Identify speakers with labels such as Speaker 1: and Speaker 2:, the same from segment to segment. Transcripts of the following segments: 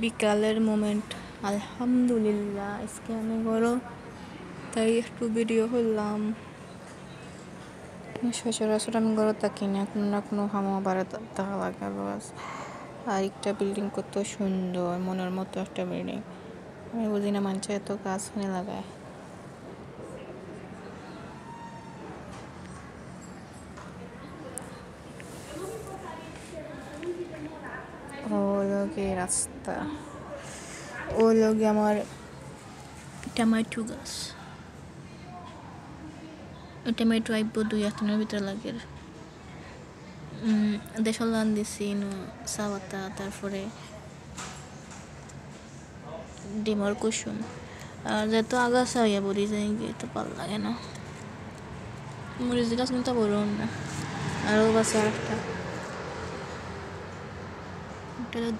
Speaker 1: বিকালের মোমেন্ট আলহামদুলিল্লাহ আজকে আমি বড় তাই একটু ভিডিও করলাম। সচরাচর আমি ঘরে থাকি না, কোনো না কোনো হামো বাড়া দেখা লাগে। আর একটা বিল্ডিং কত সুন্দর, মনের মতো একটা বিল্ডিং। আমি বুঝি না মানুষ এত গাছ হয়ে লাগায়। ও লগে রাস্তা, ও লগে আমার টমেটো গাছ। টমেটো আইব 2-1 দিনের ভিতরে লাগে। দেশাল রান দিছি চা পাতা, তারপরে ডিমর কুসুম। আর যত আগাছা হইয়া পড়ি যায় তো ভালো লাগে না। মরিচ গাছ কিন্তু বড় না, আরও গাছে আরেকটা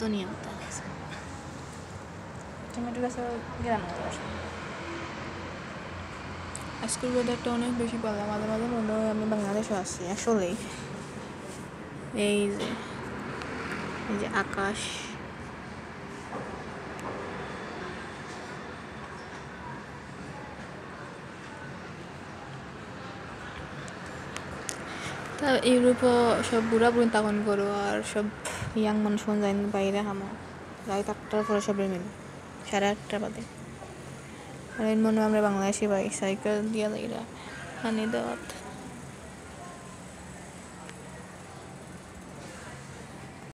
Speaker 1: ধনিয়া পাতা গেছে। টমেটো গাছের গ্রাম। আজকের ওয়েদারটা অনেক বেশি ভালো, মাঝে মাঝে মনে হয় আমি বাংলাদেশে আছি আসলেই। এই যে আকাশ, তা ইউরোপও সব বুড়া বুড়ি তাগন করো, আর সব ইয়াং মানুষ যায় বাইরে হামো রাত 8টার পরে সবাই মিলে 8:30 বাদে। আর এর মনে আমরা বাংলাদেশি ভাই সাইকেল দিয়া যাইরা পানি দেওয়াত।